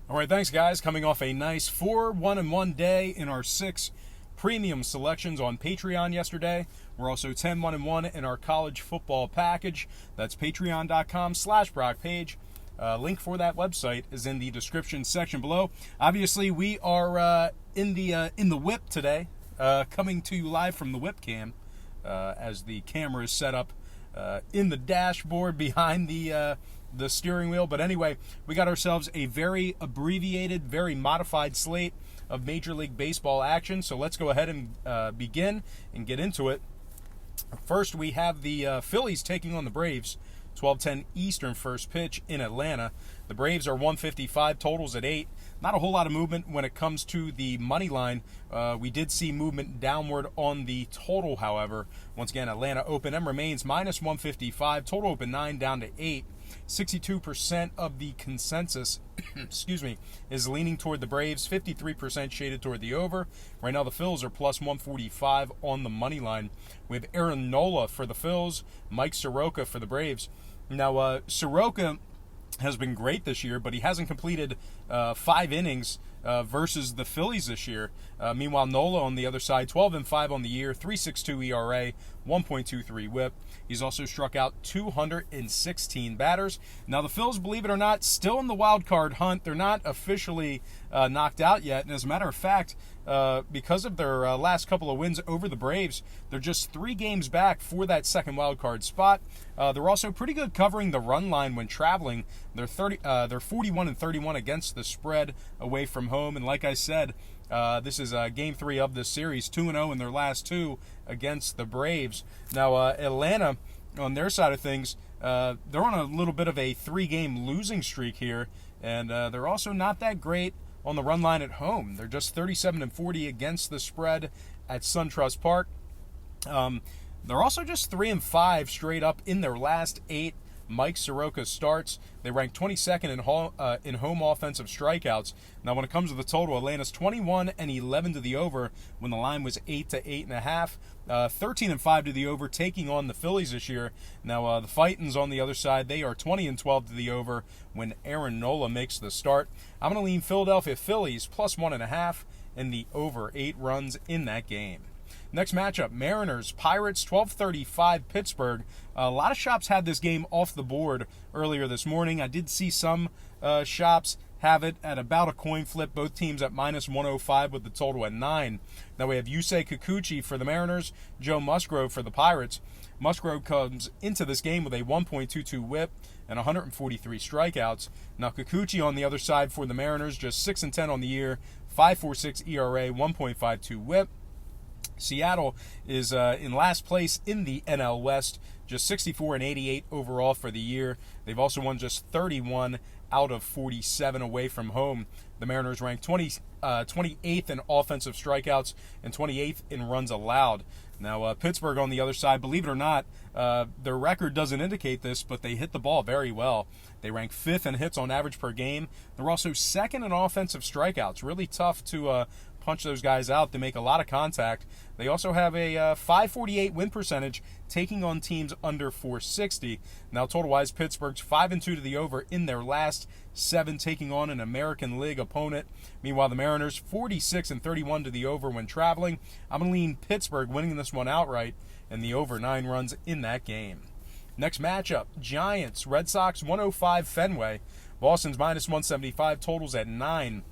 All right, thanks, guys. Coming off a nice 4-1-1 day in our 6 premium selections on Patreon yesterday. We're also 10-1-1 in our college football package. That's patreon.com/BrockPage. Link for that website is in the description section below. Obviously, we are in the whip today, coming to you live from the whip cam as the camera is set up in the dashboard behind the steering wheel. But anyway, we got ourselves a very abbreviated, very modified slate of Major League Baseball action. So let's go ahead and begin and get into it. First, we have the Phillies taking on the Braves. 12:10 Eastern first pitch in Atlanta. The Braves are 155, totals at 8. Not a whole lot of movement when it comes to the money line. We did see movement downward on the total, however. Once again, Atlanta open and remains minus 155. Total open 9 down to 8. 62% of the consensus is leaning toward the Braves, 53% shaded toward the over. Right now the Phils are plus 145 on the money line. We have Aaron Nola for the Phils, Mike Soroka for the Braves. Now Soroka has been great this year, but he hasn't completed 5 innings versus the Phillies this year. Meanwhile, Nola on the other side, 12-5 on the year, 3.62 ERA, 1.23 WHIP. He's also struck out 216 batters. Now, the Phils, believe it or not, still in the wild card hunt. They're not officially knocked out yet. And as a matter of fact, because of their last couple of wins over the Braves, they're just 3 games back for that second wild card spot. They're also pretty good covering the run line when traveling. They're 41-31 against the spread away from home. And like I said, this is Game 3 of this series, 2-0 in their last 2 against the Braves. Now, Atlanta, on their side of things, they're on a little bit of a 3-game losing streak here, and they're also not that great on the run line at home. They're just 37-40 against the spread at SunTrust Park. They're also just 3-5 straight up in their last 8 Mike Soroka starts. They rank 22nd in home offensive strikeouts. Now, when it comes to the total, Atlanta's 21-11 to the over when the line was 8 to 8.5. 13-5 to the over, taking on the Phillies this year. Now, the Fightins on the other side, they are 20-12 to the over when Aaron Nola makes the start. I'm going to lean Philadelphia Phillies plus 1.5 and the over 8 runs in that game. Next matchup, Mariners, Pirates, 12:35 Pittsburgh. A lot of shops had this game off the board earlier this morning. I did see some shops have it at about a coin flip, both teams at minus 105 with the total at 9. Now we have Yusei Kikuchi for the Mariners, Joe Musgrove for the Pirates. Musgrove comes into this game with a 1.22 whip and 143 strikeouts. Now Kikuchi on the other side for the Mariners, just 6-10 on the year, 5.46 ERA, 1.52 whip. Seattle is in last place in the NL West, just 64-88 overall for the year. They've also won just 31 out of 47 away from home. The Mariners rank 28th in offensive strikeouts and 28th in runs allowed. Now, Pittsburgh on the other side, believe it or not, their record doesn't indicate this, but they hit the ball very well. They rank 5th in hits on average per game. They're also 2nd in offensive strikeouts. Really tough to punch those guys out. They make a lot of contact. They also have a .548 win percentage, taking on teams under .460. Now, total-wise, Pittsburgh's 5-2 to the over in their last 7, taking on an American League opponent. Meanwhile, the Mariners 46-31 to the over when traveling. I'm going to lean Pittsburgh winning this one outright and the over 9 runs in that game. Next matchup, Giants, Red Sox, 105 Fenway. Boston's minus 175, totals at 9.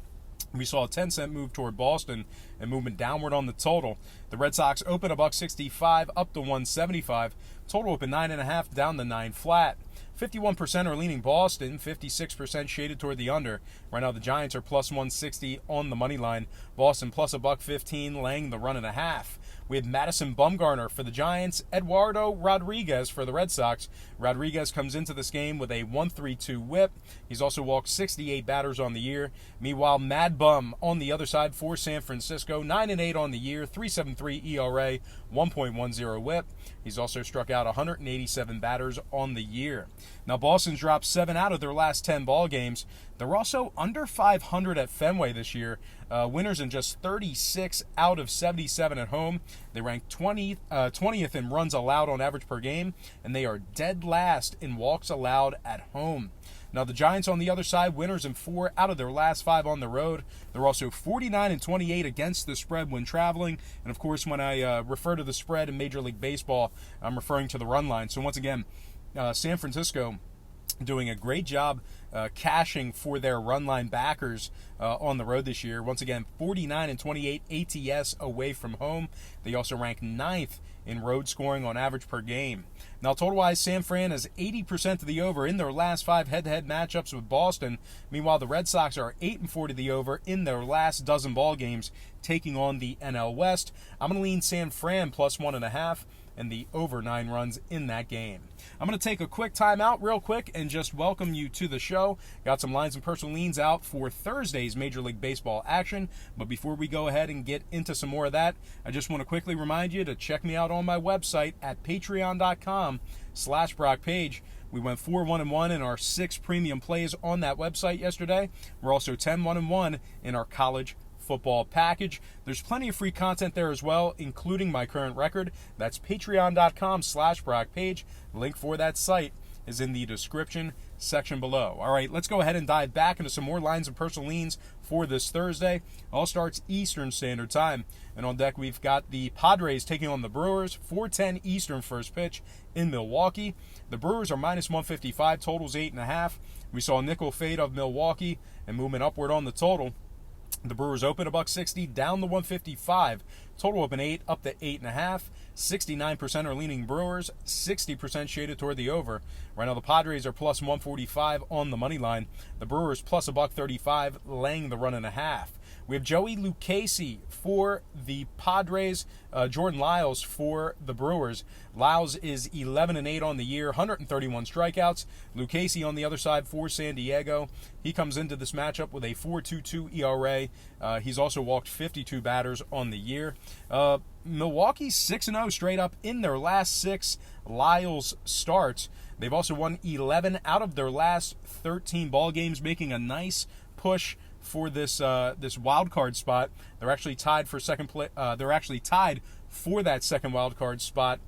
We saw a 10-cent move toward Boston and movement downward on the total. The Red Sox open $1.65 up to 175. Total open 9.5 down to 9 flat. 51% are leaning Boston, 56% shaded toward the under. Right now the Giants are plus 160 on the money line. Boston plus $1.15, laying the 1.5. We have Madison Bumgarner for the Giants, Eduardo Rodriguez for the Red Sox. Rodriguez comes into this game with a 1.32 whip. He's also walked 68 batters on the year. Meanwhile, Mad Bum on the other side for San Francisco, 9-8 on the year, 3.73 ERA, 1.10 whip. He's also struck out 187 batters on the year. Now, Boston's dropped 7 out of their last 10 ball games. They're also under 500 at Fenway this year. Winners in just 36 out of 77 at home. They rank 20th in runs allowed on average per game, and they are dead last in walks allowed at home. Now, the Giants on the other side, winners in 4 out of their last 5 on the road. They're also 49-28 against the spread when traveling. And, of course, when I refer to the spread in Major League Baseball, I'm referring to the run line. So, once again, San Francisco doing a great job cashing for their run line backers on the road this year. Once again, 49-28 ATS away from home. They also rank 9th in road scoring on average per game. Now, total-wise, San Fran has 80% to the over in their last 5 head-to-head matchups with Boston. Meanwhile, the Red Sox are 8-4 to the over in their last dozen ball games, taking on the NL West. I'm going to lean San Fran plus 1.5 and the over 9 runs in that game. I'm going to take a quick timeout real quick and just welcome you to the show. Got some lines and personal leans out for Thursday's Major League Baseball action. But before we go ahead and get into some more of that, I just want to quickly remind you to check me out on my website at patreon.com/BrockPage. We went 4-1-1 in our 6 premium plays on that website yesterday. We're also 10-1-1 in our college football package. There's plenty of free content there as well, including my current record. That's patreon.com/BrockPage. Link for that site is in the description section below. All right, let's go ahead and dive back into some more lines and personal leans for this Thursday. All starts Eastern Standard Time. And on deck, we've got the Padres taking on the Brewers, 4:10 Eastern first pitch in Milwaukee. The Brewers are minus 155, totals 8.5. We saw a nickel fade of Milwaukee and movement upward on the total. The Brewers open $1.60, down to 155. Total open 8, up to 8.5. 69% are leaning Brewers, 60% shaded toward the over. Right now, the Padres are plus 145 on the money line. The Brewers plus $1.35, laying the 1.5. We have Joey Lucchesi for the Padres, Jordan Lyles for the Brewers. Lyles is 11-8 on the year, 131 strikeouts. Lucchesi on the other side for San Diego. He comes into this matchup with a 4.22 ERA. He's also walked 52 batters on the year. Milwaukee's 6-0 straight up in their last 6 Lyles starts. They've also won 11 out of their last 13 ball games, making a nice push for this wild card spot. They're actually tied for second place. They're actually tied for that second wild card spot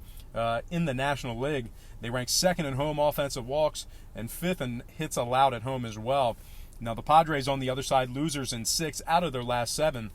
in the National League. They rank 2nd in home offensive walks and 5th in hits allowed at home as well. Now the Padres on the other side, losers in 6 out of their last 7.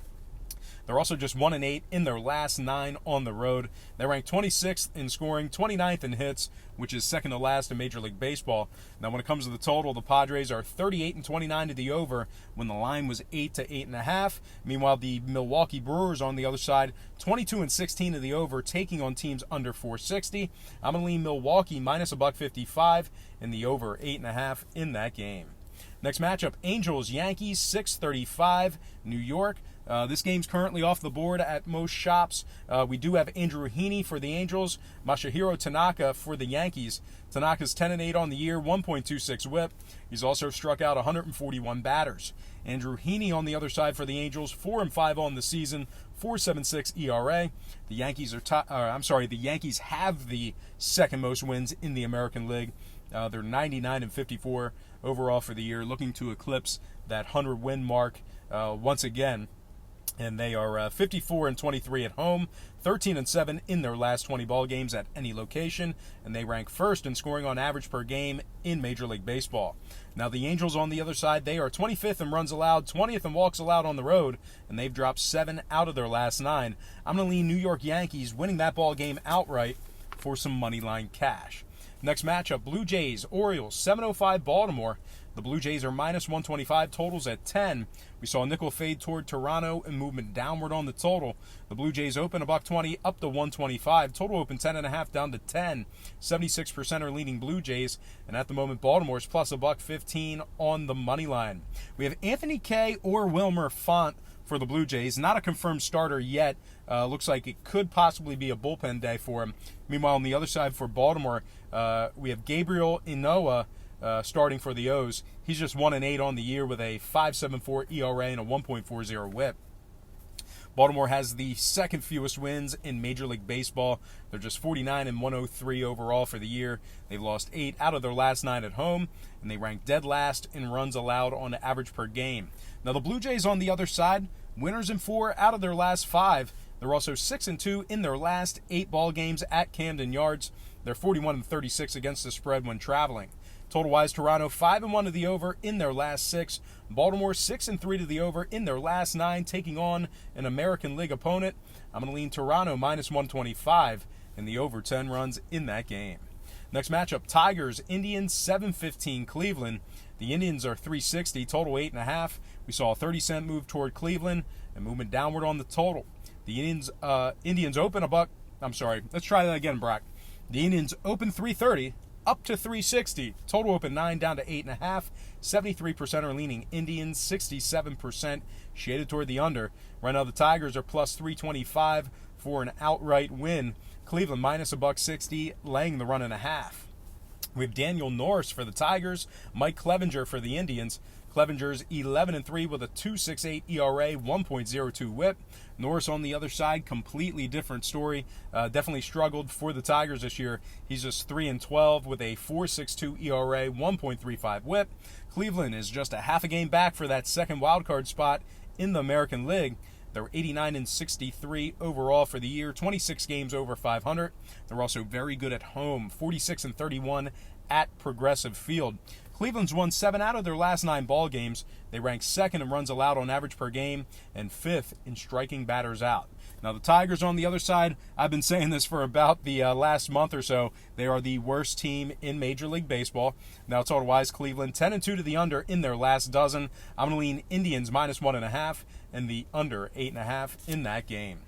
They're also just 1-8 in their last 9 on the road. They rank 26th in scoring, 29th in hits, which is second to last in Major League Baseball. Now, when it comes to the total, the Padres are 38-29 to the over when the line was 8 to 8.5. Meanwhile, the Milwaukee Brewers on the other side, 22-16 to the over, taking on teams under 460. I'm going to lean Milwaukee minus $1.55 and the over 8.5 in that game. Next matchup, Angels-Yankees, 6:35, New York. This game's currently off the board at most shops. We do have Andrew Heaney for the Angels, Masahiro Tanaka for the Yankees. Tanaka's 10-8 on the year, 1.26 whip. He's also struck out 141 batters. Andrew Heaney on the other side for the Angels, 4-5 on the season, 4.76 ERA. The Yankees the Yankees have the second most wins in the American League. They're 99-54 overall for the year, looking to eclipse that 100-win mark once again. And they are 54-23 at home, 13-7 in their last 20 ball games at any location, and they rank 1st in scoring on average per game in Major League Baseball. Now the Angels on the other side, they are 25th in runs allowed, 20th in walks allowed on the road, and they've dropped 7 out of their last 9. I'm going to lean New York Yankees winning that ball game outright for some money line cash. Next matchup, Blue Jays, Orioles, 7:05 Baltimore. The Blue Jays are minus 125, totals at 10. We saw a nickel fade toward Toronto and movement downward on the total. The Blue Jays open $1.20 up to 125. Total open 10.5 down to 10. 76% are leaning Blue Jays, and at the moment Baltimore's plus $1.15 on the money line. We have Anthony Kay or Wilmer Font for the Blue Jays. Not a confirmed starter yet. Looks like it could possibly be a bullpen day for him. Meanwhile, on the other side for Baltimore, we have Gabriel Inoa starting for the O's. He's just 1-8 on the year with a 5.74 ERA and a 1.40 whip. Baltimore has the second fewest wins in Major League Baseball. They're just 49 and 103 overall for the year. They've lost 8 out of their last 9 at home, and they rank dead last in runs allowed on average per game. Now the Blue Jays on the other side, winners in 4 out of their last 5. They're also 6 and 2 in their last 8 ball games at Camden Yards. They're 41 and 36 against the spread when traveling. Total-wise, Toronto 5 and 1 to the over in their last 6. Baltimore 6 and 3 to the over in their last 9, taking on an American League opponent. I'm going to lean Toronto minus 125 in the over 10 runs in that game. Next matchup, Tigers, Indians 7-15 Cleveland. The Indians are 360, total 8.5. We saw a 30-cent move toward Cleveland and movement downward on the total. The Indians open a buck. I'm sorry. Let's try that again, Brock. The Indians open 330. Up to 360. Total open 9 down to 8.5. 73% are leaning Indians, 67% shaded toward the under. Right now the Tigers are plus 325 for an outright win. Cleveland minus $1.60, laying the run and a half. We have Daniel Norris for the Tigers, Mike Clevinger for the Indians. Clevinger's 11 and 3 with a 2.68 ERA, 1.02 WHIP. Norris on the other side, completely different story. Definitely struggled for the Tigers this year. He's just 3 and 12 with a 4.62 ERA, 1.35 WHIP. Cleveland is just a half a game back for that second wildcard spot in the American League. They're 89 and 63 overall for the year, 26 games over 500. They're also very good at home, 46 and 31 at Progressive Field. Cleveland's won 7 out of their last 9 ball games. They rank second in runs allowed on average per game and 5th in striking batters out. Now the Tigers on the other side, I've been saying this for about the last month or so. They are the worst team in Major League Baseball. Now total-wise, Cleveland 10 and 2 to the under in their last dozen. I'm going to lean Indians minus 1.5 and the under 8.5 in that game.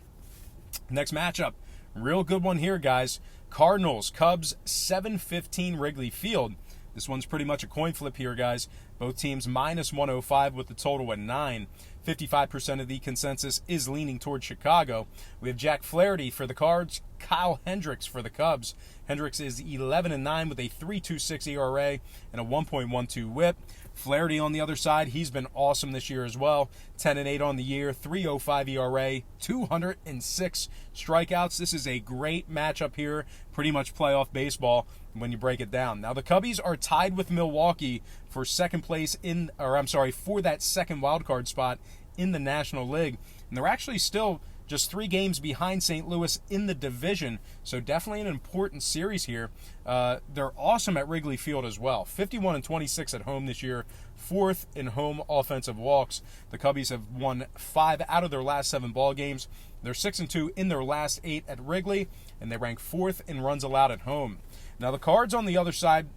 Next matchup, real good one here, guys. Cardinals, Cubs, 7:15 Wrigley Field. This one's pretty much a coin flip here, guys. Both teams minus 105 with the total at 9. 55% of the consensus is leaning toward Chicago. We have Jack Flaherty for the Cards, Kyle Hendricks for the Cubs. Hendricks is 11 and 9 with a 3.26 ERA and a 1.12 WHIP. Flaherty on the other side, he's been awesome this year as well. 10 and 8 on the year, 3.05 ERA, 206 strikeouts. This is a great matchup here, pretty much playoff baseball when you break it down. Now the Cubbies are tied with Milwaukee for second place for that second wild card spot in the National League. And they're actually still just 3 games behind St. Louis in the division, so definitely an important series here. They're awesome at Wrigley Field as well. 51 and 26 at home this year, 4th in home offensive walks. The Cubbies have won 5 out of their last 7 ball games. They're 6 and 2 in their last 8 at Wrigley, and they rank 4th in runs allowed at home. Now the Cards on the other side,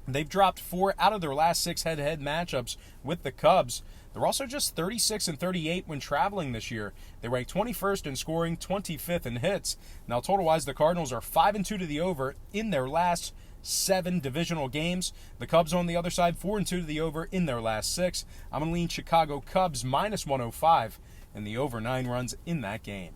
they've dropped 4 out of their last 6 head-to-head matchups with the Cubs. They're also just 36 and 38 when traveling this year. They rank 21st in scoring, 25th in hits. Now, total-wise, the Cardinals are 5 and 2 to the over in their last 7 divisional games. The Cubs on the other side, 4 and 2 to the over in their last 6. I'm going to lean Chicago Cubs minus 105 and the over 9 runs in that game.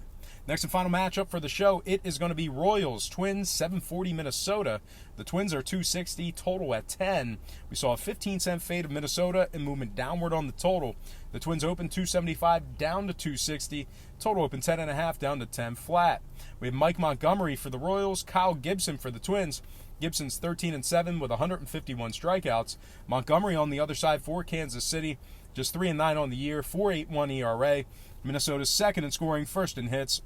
Next and final matchup for the show, it is going to be Royals, Twins, 740 Minnesota. The Twins are 260, total at 10. We saw a 15-cent fade of Minnesota and movement downward on the total. The Twins open 275 down to 260. Total open 10.5 down to 10 flat. We have Mike Montgomery for the Royals, Kyle Gibson for the Twins. Gibson's 13 and 7 with 151 strikeouts. Montgomery on the other side for Kansas City, just 3 and 9 on the year, 4.81 ERA. Minnesota's second in scoring, first in hits.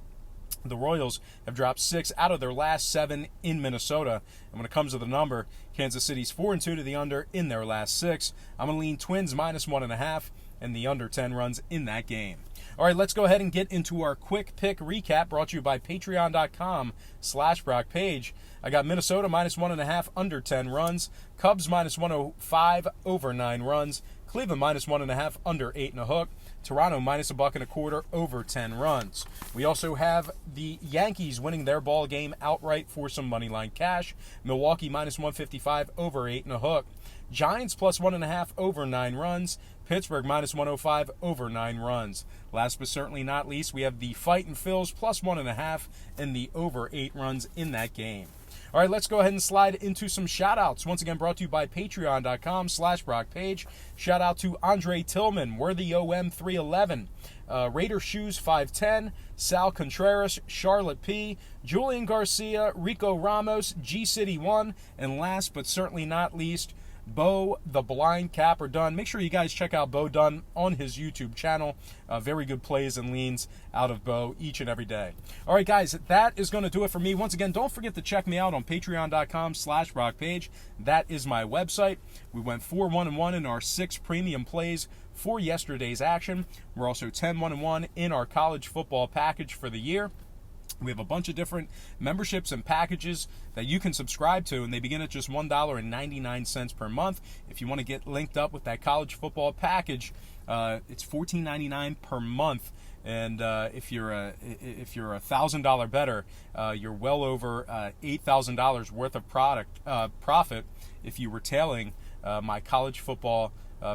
The Royals have dropped 6 out of their last 7 in Minnesota. And when it comes to the number, Kansas City's 4 and 2 to the under in their last 6. I'm going to lean Twins minus 1.5 and the under 10 runs in that game. All right, let's go ahead and get into our quick pick recap brought to you by patreon.com/BrockPage. I got Minnesota minus 1.5 under 10 runs. Cubs minus 105 over 9 runs. Cleveland minus 1.5 under 8.5. Toronto minus $1.25 over 10 runs. We also have the Yankees winning their ball game outright for some money line cash. Milwaukee minus 155 over 8.5. Giants plus 1.5 over 9 runs. Pittsburgh minus 105 over 9 runs. Last but certainly not least, we have the Fightin' Phils plus 1.5 and the over 8 runs in that game. All right, let's go ahead and slide into some shout-outs. Once again, brought to you by patreon.com/BrockPage. Shout out to Andre Tillman, Worthy OM 311, Raider Shoes 510, Sal Contreras, Charlotte P, Julian Garcia, Rico Ramos, G City 1, and last but certainly not least, Bo the Blind Capper Dunn. Make sure you guys check out Bo Dunn on his YouTube channel. Very good plays and leans out of Bo each and every day. All right, guys, that is going to do it for me. Once again, don't forget to check me out on patreon.com/BrockPage. That is my website. We went 4-1-1 in our 6 premium plays for yesterday's action. We're also 10-1-1 in our college football package for the year. We have a bunch of different memberships and packages that you can subscribe to, and they begin at just $1.99 per month. If you want to get linked up with that college football package, it's $14.99 per month. And if you're $1,000 better, you're well over $8,000 worth of profit if you were tailing my college football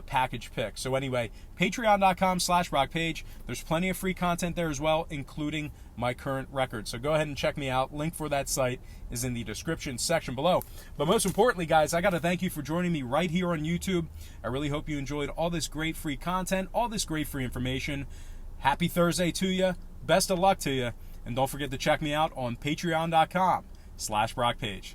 package pick. So anyway, patreon.com/BrockPage. There's plenty of free content there as well, including my current record. So go ahead and check me out. Link for that site is in the description section below. But most importantly, guys, I got to thank you for joining me right here on YouTube. I really hope you enjoyed all this great free content, all this great free information. Happy Thursday to you. Best of luck to you. And don't forget to check me out on patreon.com/BrockPage.